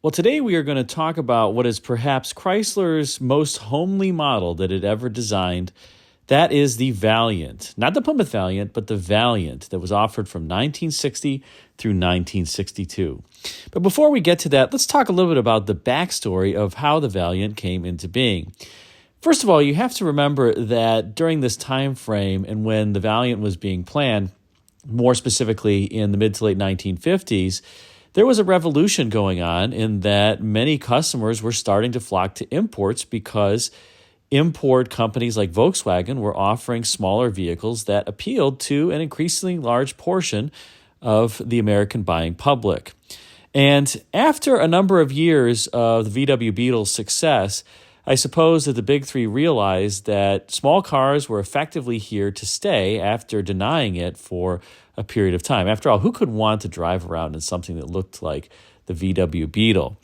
Well, today we are going to talk about what is perhaps Chrysler's most homely model that it ever designed. That is the Valiant. Not the Plymouth Valiant, but the Valiant that was offered from 1960 through 1962. But before we get to that, let's talk a little bit about the backstory of how the Valiant came into being. First of all, you have to remember that during this time frame and when the Valiant was being planned, more specifically in the mid to late 1950s, there was a revolution going on in that many customers were starting to flock to imports because import companies like Volkswagen were offering smaller vehicles that appealed to an increasingly large portion of the American buying public. And after a number of years of the VW Beetle's success, I suppose that the big three realized that small cars were effectively here to stay after denying it for a period of time. After all, who could want to drive around in something that looked like the VW Beetle?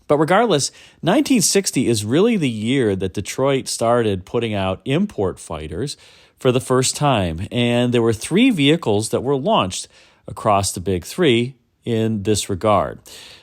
But regardless, 1960 is really the year that Detroit started putting out import fighters for the first time. And there were 3 vehicles that were launched across the big three in this regard.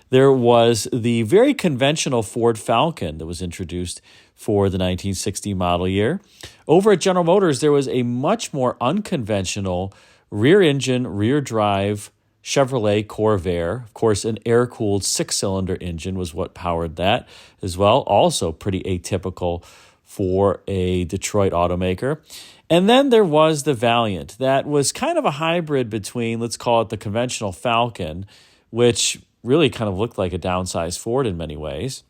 There was the very conventional Ford Falcon that was introduced for the 1960 model year. Over at General Motors, there was a much more unconventional rear-engine, rear-drive Chevrolet Corvair. Of course, an air-cooled 6-cylinder engine was what powered that as well. Also pretty atypical for a Detroit automaker. And then there was the Valiant. That was kind of a hybrid between, let's call it the conventional Falcon, which really kind of looked like a downsized Ford in many ways,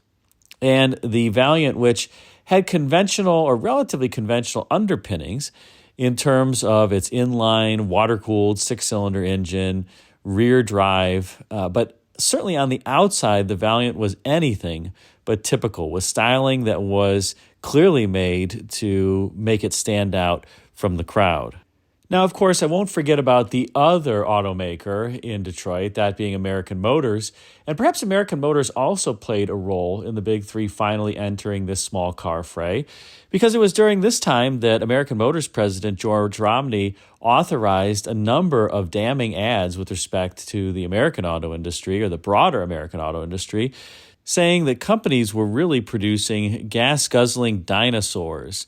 and the Valiant, which had conventional or relatively conventional underpinnings in terms of its inline, water-cooled 6-cylinder engine, rear drive, but certainly on the outside, the Valiant was anything but typical, with styling that was clearly made to make it stand out from the crowd. Now, of course, I won't forget about the other automaker in Detroit, that being American Motors. And perhaps American Motors also played a role in the big three finally entering this small car fray, because it was during this time that American Motors President George Romney authorized a number of damning ads with respect to the American auto industry, or the broader American auto industry, saying that companies were really producing gas-guzzling dinosaurs.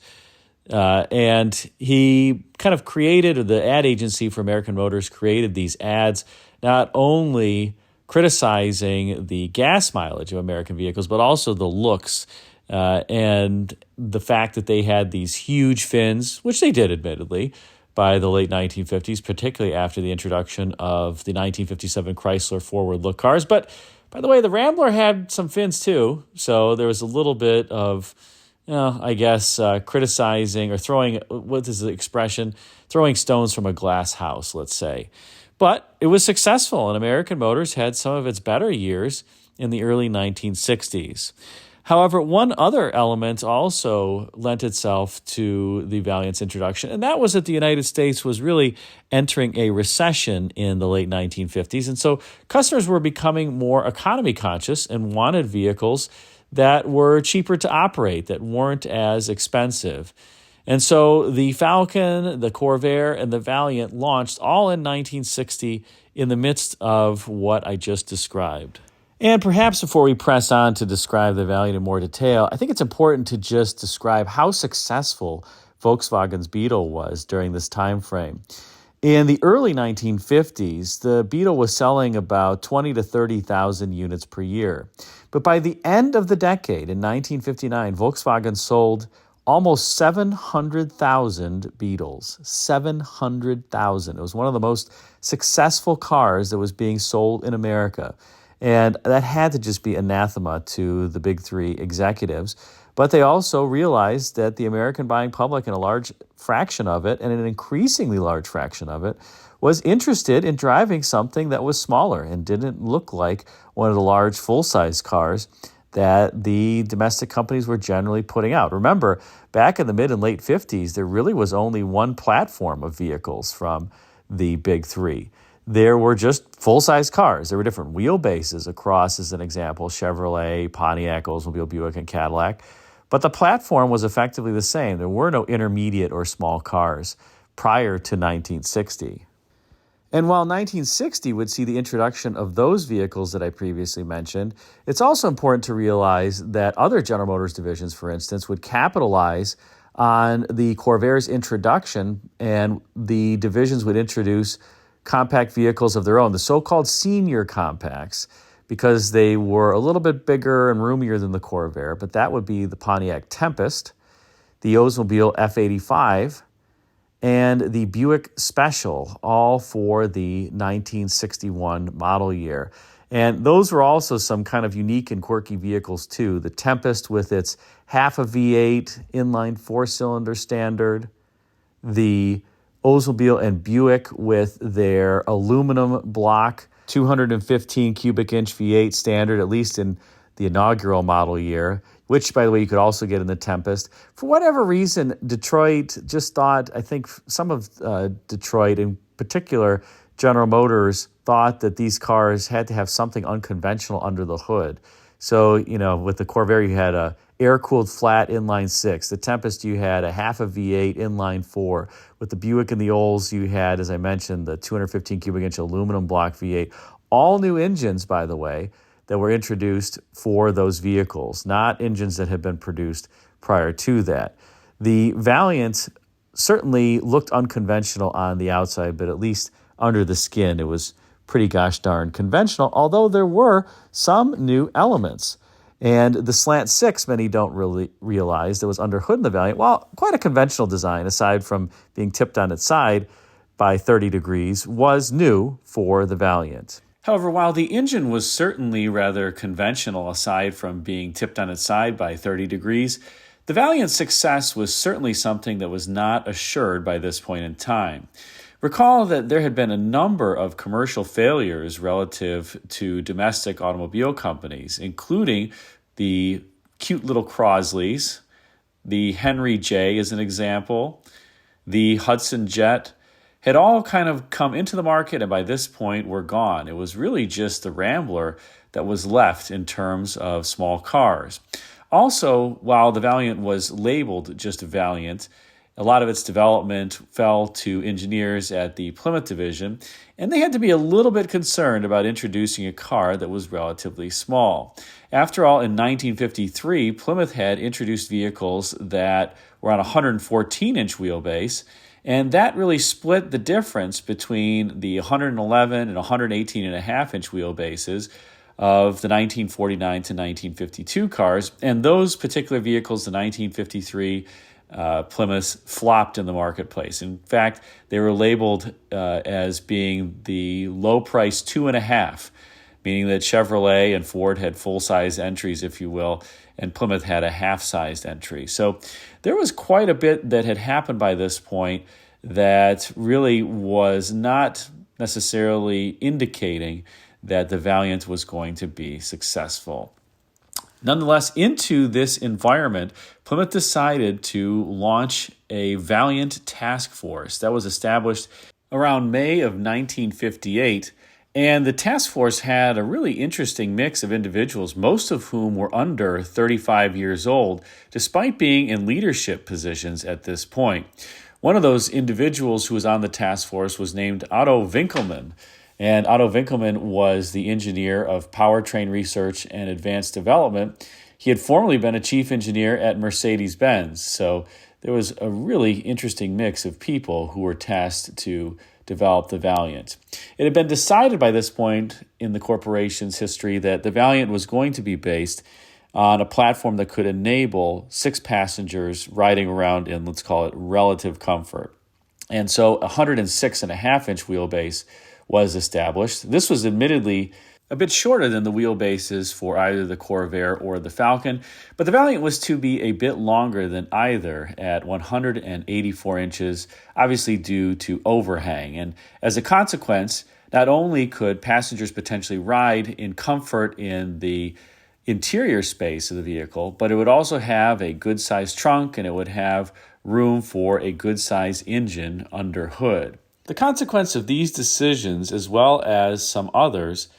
And he kind of created, or the ad agency for American Motors created these ads, not only criticizing the gas mileage of American vehicles, but also the looks and the fact that they had these huge fins, which they did admittedly, by the late 1950s, particularly after the introduction of the 1957 Chrysler forward-look cars. But by the way, the Rambler had some fins too, so there was a little bit of criticizing or throwing, what is the expression? Throwing stones from a glass house, let's say. But it was successful, and American Motors had some of its better years in the early 1960s. However, one other element also lent itself to the Valiant's introduction, and that was that the United States was really entering a recession in the late 1950s, and so customers were becoming more economy conscious and wanted vehicles that were cheaper to operate, that weren't as expensive. And so the Falcon, the Corvair, and the Valiant launched all in 1960 in the midst of what I just described. And perhaps before we press on to describe the Valiant in more detail, I think it's important to just describe how successful Volkswagen's Beetle was during this time frame. In the early 1950s, the Beetle was selling about 20 to 30,000 units per year. But by the end of the decade, in 1959, Volkswagen sold almost 700,000 Beetles. 700,000. It was one of the most successful cars that was being sold in America. And that had to just be anathema to the big three executives. But they also realized that the American buying public, in a large fraction of it, and an increasingly large fraction of it, was interested in driving something that was smaller and didn't look like one of the large full-size cars that the domestic companies were generally putting out. Remember, back in the mid and late 50s, there really was only one platform of vehicles from the big three. There were just full-size cars. There were different wheelbases across, as an example, Chevrolet, Pontiac, Oldsmobile, Buick, and Cadillac. But the platform was effectively the same. There were no intermediate or small cars prior to 1960. And while 1960 would see the introduction of those vehicles that I previously mentioned, it's also important to realize that other General Motors divisions, for instance, would capitalize on the Corvair's introduction, and the divisions would introduce compact vehicles of their own, the so-called senior compacts, because they were a little bit bigger and roomier than the Corvair, but that would be the Pontiac Tempest, the Oldsmobile F85, and the Buick Special, all for the 1961 model year. And those were also some kind of unique and quirky vehicles too. The Tempest with its half a V8 inline four-cylinder standard, the Oldsmobile and Buick with their aluminum block 215 cubic inch V8 standard, at least in the inaugural model year, which, by the way, you could also get in the Tempest. For whatever reason, Detroit just thought, I think some of Detroit, in particular General Motors, thought that these cars had to have something unconventional under the hood. So, with the Corvair, you had a air-cooled flat inline six. The Tempest, you had a half a V8 inline four. With the Buick and the Olds, you had, as I mentioned, the 215 cubic inch aluminum block V8. All new engines, by the way, that were introduced for those vehicles, not engines that had been produced prior to that. The Valiant certainly looked unconventional on the outside, but at least under the skin, it was pretty gosh darn conventional, although there were some new elements. And the Slant 6, many don't really realize, that was under hood in the Valiant, well, quite a conventional design, aside from being tipped on its side by 30 degrees, was new for the Valiant. However, while the engine was certainly rather conventional, aside from being tipped on its side by 30 degrees, the Valiant's success was certainly something that was not assured by this point in time. Recall that there had been a number of commercial failures relative to domestic automobile companies, including the cute little Crosleys, the Henry J as an example, the Hudson Jet, had all kind of come into the market and by this point were gone. It was really just the Rambler that was left in terms of small cars. Also, while the Valiant was labeled just Valiant, a lot of its development fell to engineers at the Plymouth division, and they had to be a little bit concerned about introducing a car that was relatively small. After all, in 1953, Plymouth had introduced vehicles that were on a 114-inch wheelbase, and that really split the difference between the 111 and 118.5-inch wheelbases of the 1949 to 1952 cars. And those particular vehicles, the 1953 Plymouth, flopped in the marketplace. In fact, they were labeled as being the low-price 2.5, meaning that Chevrolet and Ford had full-size entries, if you will, and Plymouth had a half-sized entry. So there was quite a bit that had happened by this point that really was not necessarily indicating that the Valiant was going to be successful. Nonetheless, into this environment, Plymouth decided to launch a Valiant task force that was established around May of 1958. And the task force had a really interesting mix of individuals, most of whom were under 35 years old, despite being in leadership positions at this point. One of those individuals who was on the task force was named Otto Winkelmann. And Otto Winkelmann was the engineer of Powertrain Research and Advanced Development. He had formerly been a chief engineer at Mercedes-Benz. So there was a really interesting mix of people who were tasked to develop the Valiant. It had been decided by this point in the corporation's history that the Valiant was going to be based on a platform that could enable 6 passengers riding around in, let's call it, relative comfort. And so a 106.5-inch wheelbase was established. This was admittedly a bit shorter than the wheelbases for either the Corvair or the Falcon, but the Valiant was to be a bit longer than either at 184 inches, obviously due to overhang. And as a consequence, not only could passengers potentially ride in comfort in the interior space of the vehicle, but it would also have a good-sized trunk and it would have room for a good-sized engine under hood. The consequence of these decisions, as well as some others,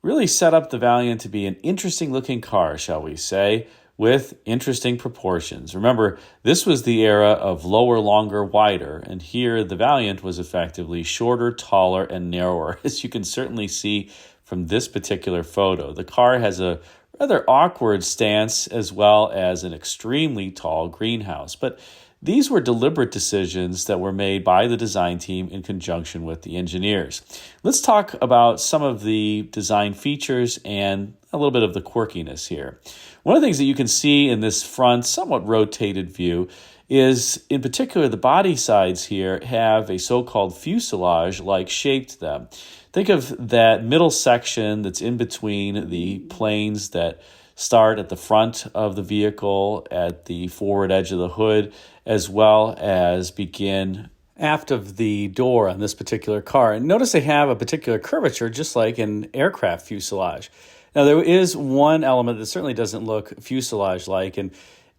really set up the Valiant to be an interesting-looking car, shall we say, with interesting proportions. Remember, this was the era of lower, longer, wider, and here the Valiant was effectively shorter, taller, and narrower, as you can certainly see from this particular photo. The car has a rather awkward stance as well as an extremely tall greenhouse, but these were deliberate decisions that were made by the design team in conjunction with the engineers. Let's talk about some of the design features and a little bit of the quirkiness here. One of the things that you can see in this front, somewhat rotated view is, in particular, the body sides here have a so-called fuselage-like shape to them. Think of that middle section that's in between the planes that start at the front of the vehicle, at the forward edge of the hood, as well as begin aft of the door on this particular car. And notice they have a particular curvature, just like an aircraft fuselage. Now, there is one element that certainly doesn't look fuselage-like, and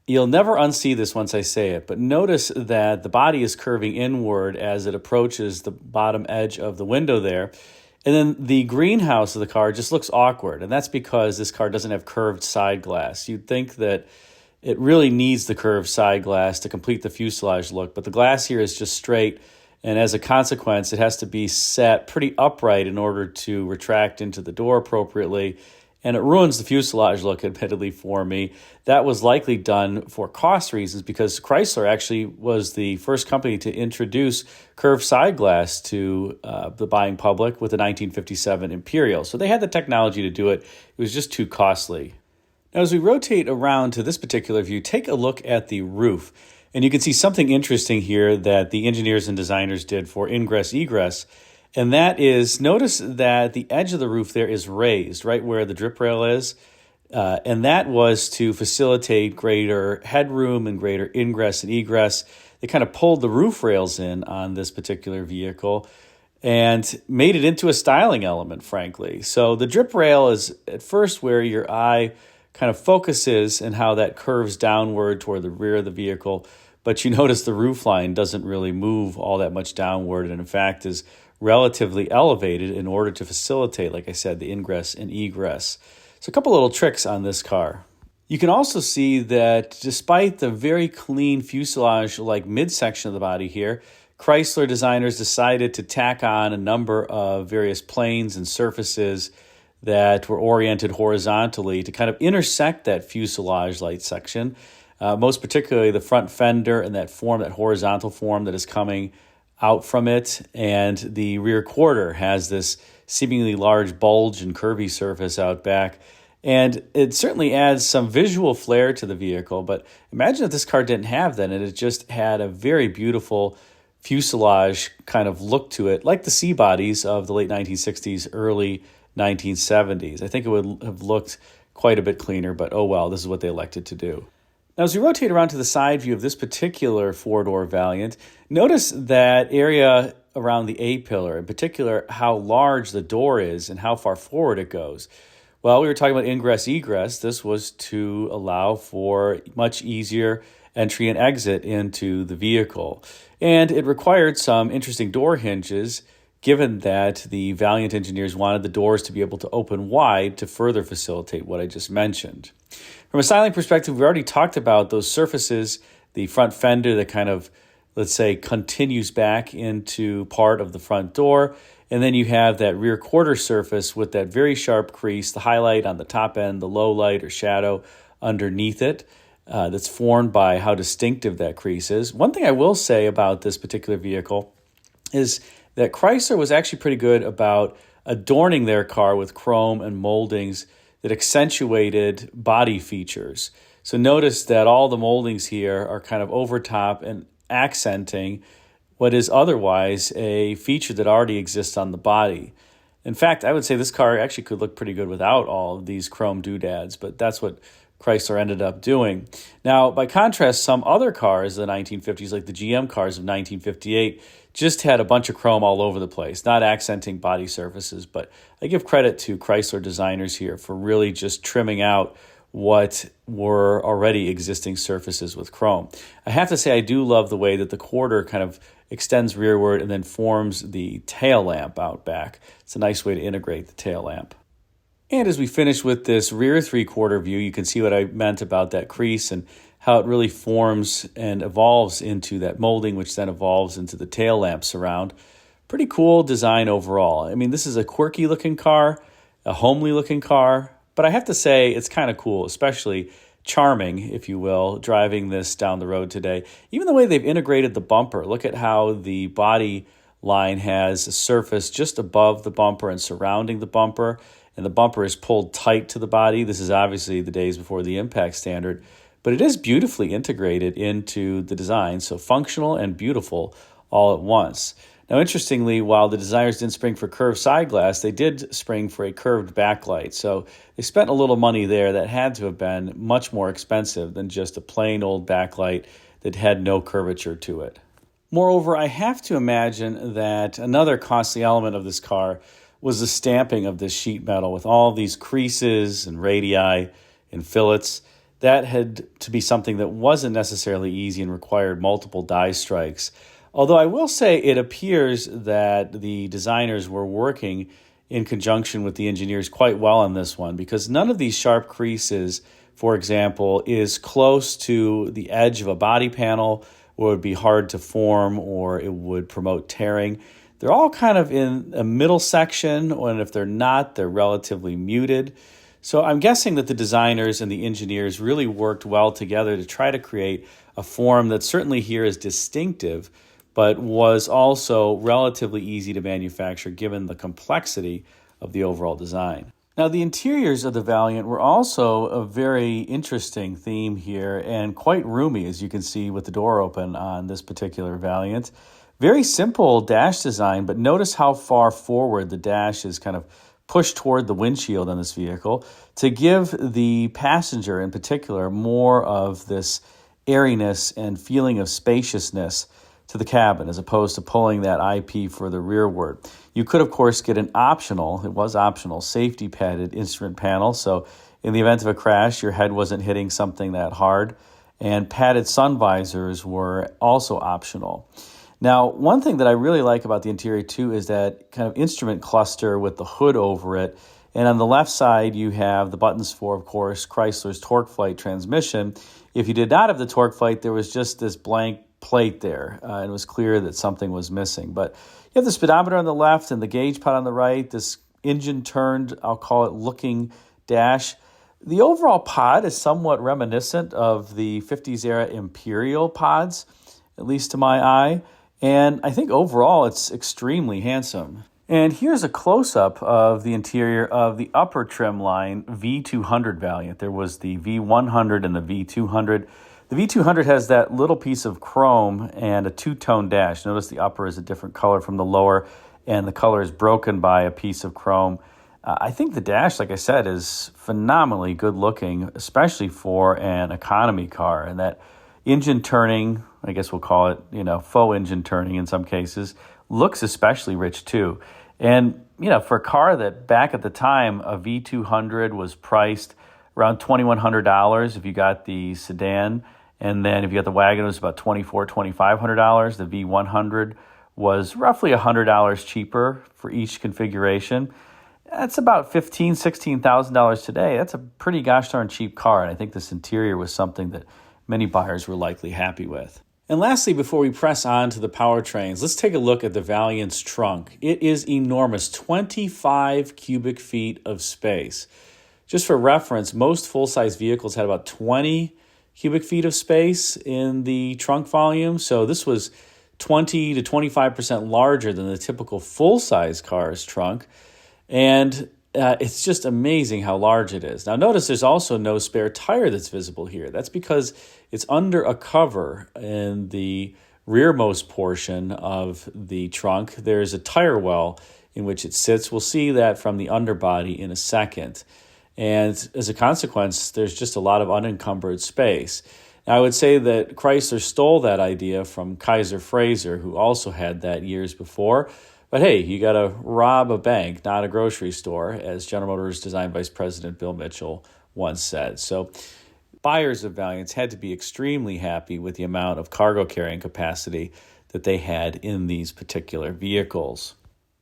you'll never unsee this once I say it, but notice that the body is curving inward as it approaches the bottom edge of the window there. And then the greenhouse of the car just looks awkward, and that's because this car doesn't have curved side glass. You'd think that it really needs the curved side glass to complete the fuselage look, but the glass here is just straight, and as a consequence, it has to be set pretty upright in order to retract into the door appropriately, and it ruins the fuselage look, admittedly, for me. That was likely done for cost reasons because Chrysler actually was the first company to introduce curved side glass to the buying public with the 1957 Imperial. So they had the technology to do it. It was just too costly. Now, as we rotate around to this particular view, take a look at the roof. And you can see something interesting here that the engineers and designers did for ingress-egress. And that is, notice that the edge of the roof there is raised, right where the drip rail is. And that was to facilitate greater headroom and greater ingress and egress. They kind of pulled the roof rails in on this particular vehicle and made it into a styling element, frankly. So the drip rail is at first where your eye kind of focuses and how that curves downward toward the rear of the vehicle. But you notice the roof line doesn't really move all that much downward, and in fact is relatively elevated in order to facilitate, like I said, the ingress and egress. So a couple little tricks on this car. You can also see that despite the very clean fuselage-like midsection of the body here, Chrysler designers decided to tack on a number of various planes and surfaces that were oriented horizontally to kind of intersect that fuselage-like section, most particularly the front fender and that form, that horizontal form that is coming out from it, and the rear quarter has this seemingly large bulge and curvy surface out back, and it certainly adds some visual flair to the vehicle. But imagine if this car didn't have that and it just had a very beautiful fuselage kind of look to it, like the C bodies of the late 1960s, early 1970s. I think it would have looked quite a bit cleaner, but oh well, this is what they elected to do. Now, as we rotate around to the side view of this particular four-door Valiant, notice that area around the A-pillar, in particular how large the door is and how far forward it goes. Well, we were talking about ingress-egress. This was to allow for much easier entry and exit into the vehicle. And it required some interesting door hinges, given that the Valiant engineers wanted the doors to be able to open wide to further facilitate what I just mentioned. From a styling perspective, we already talked about those surfaces, the front fender that kind of, let's say, continues back into part of the front door. And then you have that rear quarter surface with that very sharp crease, the highlight on the top end, the low light or shadow underneath it. That's formed by how distinctive that crease is. One thing I will say about this particular vehicle is that Chrysler was actually pretty good about adorning their car with chrome and moldings that accentuated body features. So notice that all the moldings here are kind of over top and accenting what is otherwise a feature that already exists on the body. In fact, I would say this car actually could look pretty good without all of these chrome doodads, but that's what Chrysler ended up doing. Now, by contrast, some other cars of the 1950s, like the GM cars of 1958, just had a bunch of chrome all over the place, not accenting body surfaces. But I give credit to Chrysler designers here for really just trimming out what were already existing surfaces with chrome. I have to say I do love the way that the quarter kind of extends rearward and then forms the tail lamp out back. It's a nice way to integrate the tail lamp. And as we finish with this rear three-quarter view, you can see what I meant about that crease and how it really forms and evolves into that molding, which then evolves into the tail lamp surround. Pretty cool design overall. I mean, this is a quirky looking car, a homely looking car, but I have to say it's kind of cool, especially charming, if you will, driving this down the road today. Even the way they've integrated the bumper. Look at how the body line has a surface just above the bumper and surrounding the bumper, and the bumper is pulled tight to the body. This is obviously the days before the impact standard, but it is beautifully integrated into the design, so functional and beautiful all at once. Now, interestingly, while the designers didn't spring for curved side glass, they did spring for a curved backlight. So they spent a little money there that had to have been much more expensive than just a plain old backlight that had no curvature to it. Moreover, I have to imagine that another costly element of this car was the stamping of this sheet metal with all these creases and radii and fillets. That had to be something that wasn't necessarily easy and required multiple die strikes. Although I will say it appears that the designers were working in conjunction with the engineers quite well on this one, because none of these sharp creases, for example, is close to the edge of a body panel or would be hard to form or it would promote tearing. They're all kind of in a middle section, and if they're not, they're relatively muted. So I'm guessing that the designers and the engineers really worked well together to try to create a form that certainly here is distinctive, but was also relatively easy to manufacture given the complexity of the overall design. Now, the interiors of the Valiant were also a very interesting theme here and quite roomy, as you can see with the door open on this particular Valiant. Very simple dash design, but notice how far forward the dash is kind of pushed toward the windshield on this vehicle to give the passenger in particular more of this airiness and feeling of spaciousness to the cabin, as opposed to pulling that IP further rearward. You could, of course, get an optional, safety padded instrument panel, so in the event of a crash, your head wasn't hitting something that hard, and padded sun visors were also optional. Now, one thing that I really like about the interior, too, is that kind of instrument cluster with the hood over it, and on the left side, you have the buttons for, of course, Chrysler's TorqueFlite transmission. If you did not have the TorqueFlite, there was just this blank plate there, and it was clear that something was missing. But you have the speedometer on the left and the gauge pod on the right, this engine-turned, I'll call it, looking dash. The overall pod is somewhat reminiscent of the 50s-era Imperial pods, at least to my eye, and I think overall it's extremely handsome. And here's a close-up of the interior of the upper trim line V200 Valiant. There was the V100 and the V200. The V200 has that little piece of chrome and a two-tone dash. Notice the upper is a different color from the lower, and the color is broken by a piece of chrome. I think the dash, like I said, is phenomenally good-looking, especially for an economy car. And that engine turning, I guess we'll call it, faux engine turning in some cases, looks especially rich, too. And, for a car that back at the time, a V200 was priced around $2,100 if you got the sedan. And then if you got the wagon, it was about $2,400, $2,500. The V100 was roughly $100 cheaper for each configuration. That's about $15,000, $16,000 today. That's a pretty gosh darn cheap car. And I think this interior was something that many buyers were likely happy with. And lastly, before we press on to the powertrains, let's take a look at the Valiant's trunk. It is enormous, 25 cubic feet of space. Just for reference, most full-size vehicles had about 20 cubic feet of space in the trunk volume. So this was 20 to 25% larger than the typical full-size car's trunk. And it's just amazing how large it is. Now notice there's also no spare tire that's visible here. That's because it's under a cover in the rearmost portion of the trunk. There's a tire well in which it sits. We'll see that from the underbody in a second. And as a consequence, there's just a lot of unencumbered space. Now, I would say that Chrysler stole that idea from Kaiser Frazer, who also had that years before. But hey, you got to rob a bank, not a grocery store, as General Motors design vice president Bill Mitchell once said. So buyers of Valiants had to be extremely happy with the amount of cargo carrying capacity that they had in these particular vehicles.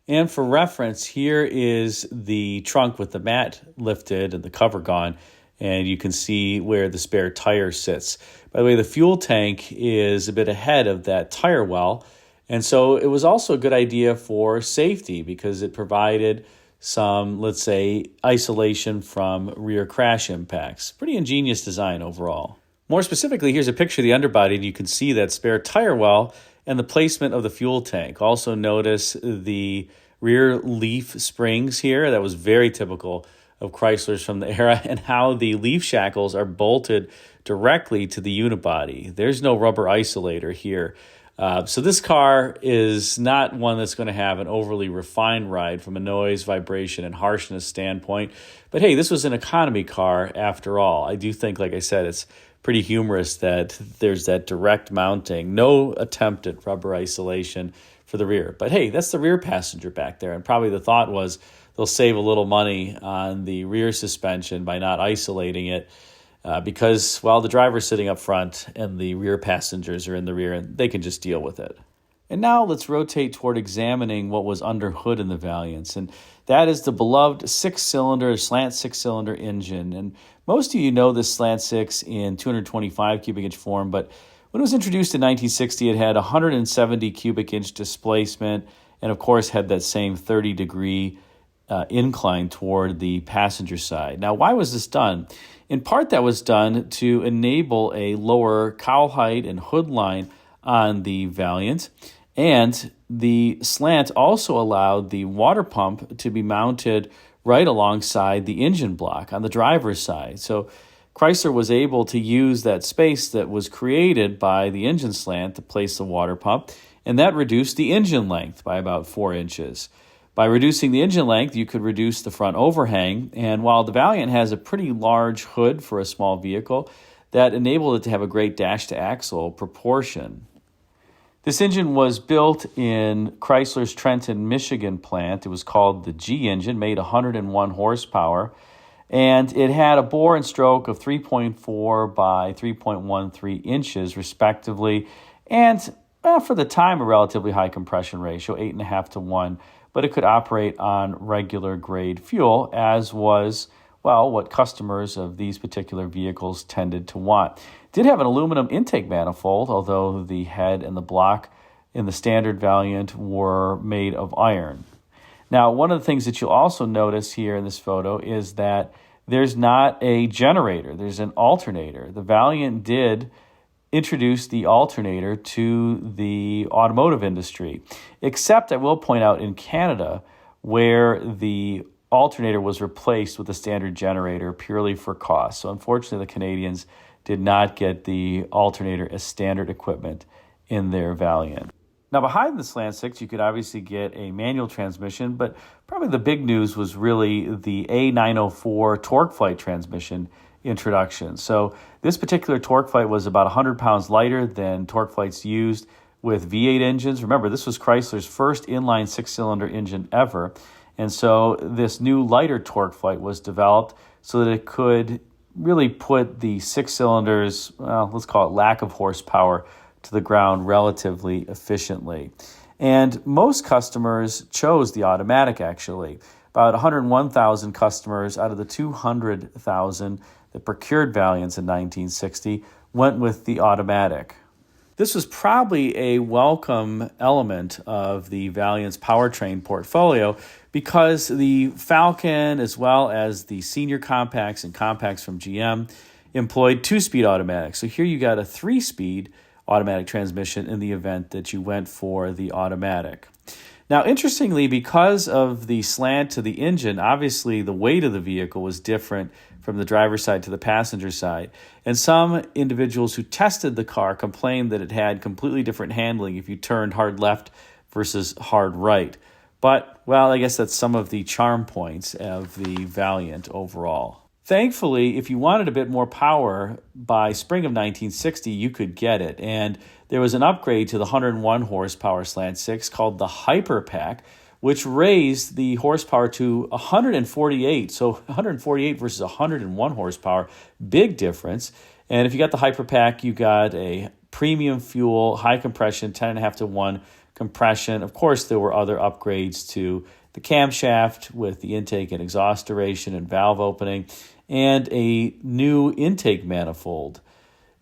And for reference, here is the trunk with the mat lifted and the cover gone, and you can see where the spare tire sits. By the way, the fuel tank is a bit ahead of that tire well, and so it was also a good idea for safety because it provided some, let's say, isolation from rear crash impacts. Pretty ingenious design overall. More specifically, here's a picture of the underbody, and you can see that spare tire well and the placement of the fuel tank. Also notice the rear leaf springs here. That was very typical of Chryslers from the era, and how the leaf shackles are bolted directly to the unibody. There's no rubber isolator here. So this car is not one that's going to have an overly refined ride from a noise, vibration, and harshness standpoint. But hey, this was an economy car after all. I do think, like I said, it's pretty humorous that there's that direct mounting, no attempt at rubber isolation for the rear. But hey, that's the rear passenger back there, and probably the thought was they'll save a little money on the rear suspension by not isolating it because, well, the driver's sitting up front and the rear passengers are in the rear, and they can just deal with it. And now let's rotate toward examining what was under hood in the Valiants, and that is the beloved slant 6-cylinder engine. And most of you know this Slant 6 in 225 cubic inch form, but when it was introduced in 1960, it had 170 cubic inch displacement and, of course, had that same 30-degree incline toward the passenger side. Now, why was this done? In part, that was done to enable a lower cowl height and hood line on the Valiant, and the Slant also allowed the water pump to be mounted right alongside the engine block on the driver's side. So Chrysler was able to use that space that was created by the engine slant to place the water pump, and that reduced the engine length by about 4 inches. By reducing the engine length, you could reduce the front overhang, and while the Valiant has a pretty large hood for a small vehicle, that enabled it to have a great dash-to-axle proportion. This engine was built in Chrysler's Trenton, Michigan plant. It was called the G engine, made 101 horsepower, and it had a bore and stroke of 3.4 by 3.13 inches, respectively, and for the time, a relatively high compression ratio, 8.5 to 1, but it could operate on regular grade fuel, as was, well, what customers of these particular vehicles tended to want. It did have an aluminum intake manifold, although the head and the block in the standard Valiant were made of iron. Now, one of the things that you'll also notice here in this photo is that there's not a generator, there's an alternator. The Valiant did introduce the alternator to the automotive industry, except I will point out in Canada, where the alternator was replaced with a standard generator purely for cost. So unfortunately, the Canadians did not get the alternator as standard equipment in their Valiant. Now, behind the Slant 6, you could obviously get a manual transmission, but probably the big news was really the A904 TorqueFlite transmission introduction. So this particular TorqueFlite was about 100 pounds lighter than TorqueFlites used with V8 engines. Remember, this was Chrysler's first inline 6-cylinder engine ever. And so this new lighter TorqueFlite was developed so that it could really put the 6 cylinders, well, let's call it lack of horsepower, to the ground relatively efficiently. And most customers chose the automatic, actually. About 101,000 customers out of the 200,000 that procured Valiants in 1960 went with the automatic. This was probably a welcome element of the Valiant's powertrain portfolio because the Falcon, as well as the senior compacts and compacts from GM, employed 2-speed automatics. So here you got a 3-speed automatic transmission in the event that you went for the automatic. Now, interestingly, because of the slant to the engine, obviously the weight of the vehicle was different from the driver's side to the passenger side. And some individuals who tested the car complained that it had completely different handling if you turned hard left versus hard right. But, well, I guess that's some of the charm points of the Valiant overall. Thankfully, if you wanted a bit more power, by spring of 1960, you could get it. And there was an upgrade to the 101 horsepower Slant 6 called the Hyper Pack, which raised the horsepower to 148. So 148 versus 101 horsepower, big difference. And if you got the Hyper Pack, you got a premium fuel, high compression, 10.5 to 1 compression. Of course, there were other upgrades to the camshaft with the intake and exhaust duration and valve opening, and a new intake manifold,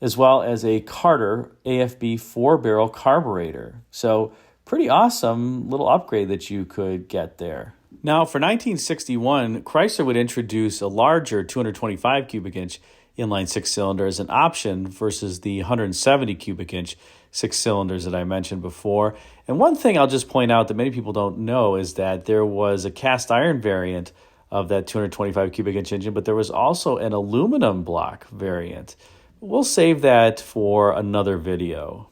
as well as a Carter AFB 4-barrel carburetor. So pretty awesome little upgrade that you could get there. Now, for 1961, Chrysler would introduce a larger 225 cubic inch inline six-cylinder as an option versus the 170 cubic inch six cylinders that I mentioned before. And one thing I'll just point out that many people don't know is that there was a cast iron variant of that 225 cubic inch engine, but there was also an aluminum block variant. We'll save that for another video.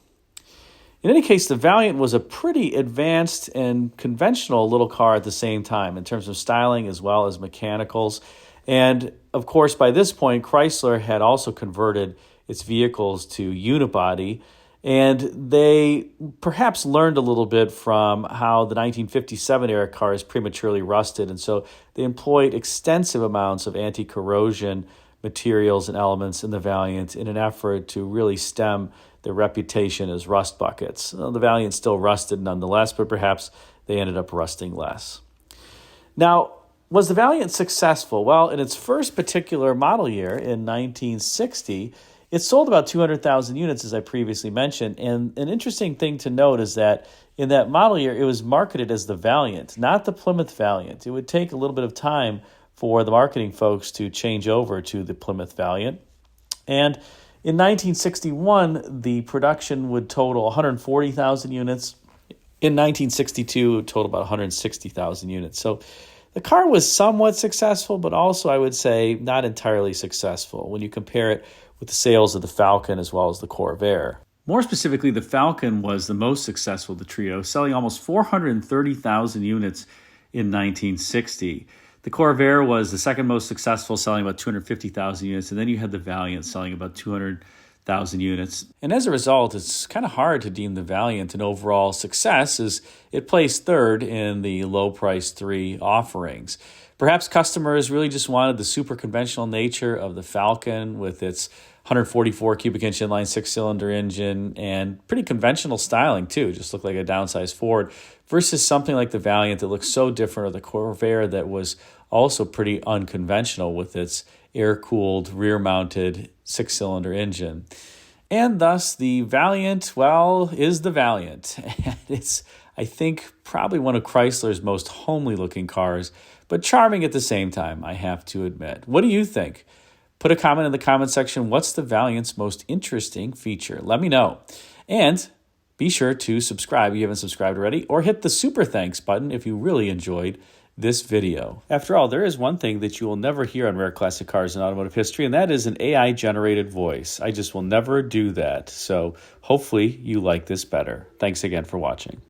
In any case, the Valiant was a pretty advanced and conventional little car at the same time in terms of styling as well as mechanicals. And of course, by this point, Chrysler had also converted its vehicles to unibody, and they perhaps learned a little bit from how the 1957 era cars prematurely rusted, and so they employed extensive amounts of anti-corrosion materials and elements in the Valiant in an effort to really stem their reputation as rust buckets. The Valiant still rusted nonetheless, but perhaps they ended up rusting less. Now, was the Valiant successful? Well, in its first particular model year in 1960, it sold about 200,000 units, as I previously mentioned. And an interesting thing to note is that in that model year, it was marketed as the Valiant, not the Plymouth Valiant. It would take a little bit of time for the marketing folks to change over to the Plymouth Valiant. And in 1961, the production would total 140,000 units. In 1962, it would total about 160,000 units. So the car was somewhat successful, but also, I would say, not entirely successful when you compare it with the sales of the Falcon as well as the Corvair. More specifically, the Falcon was the most successful of the trio, selling almost 430,000 units in 1960. The Corvair was the second most successful, selling about 250,000 units, and then you had the Valiant selling about 200,000 units. And as a result, it's kind of hard to deem the Valiant an overall success, as it placed third in the low-price 3 offerings. Perhaps customers really just wanted the super conventional nature of the Falcon with its 144 cubic inch inline six-cylinder engine and pretty conventional styling too, just looked like a downsized Ford, versus something like the Valiant that looks so different, or the Corvair that was also pretty unconventional with its air-cooled, rear-mounted six-cylinder engine. And thus, the Valiant, well, is the Valiant. And it's, I think, probably one of Chrysler's most homely-looking cars, but charming at the same time, I have to admit. What do you think? Put a comment in the comment section. What's the Valiant's most interesting feature? Let me know. And be sure to subscribe if you haven't subscribed already, or hit the super thanks button if you really enjoyed this video. After all, there is one thing that you will never hear on Rare Classic Cars in automotive history, and that is an AI-generated voice. I just will never do that. So hopefully you like this better. Thanks again for watching.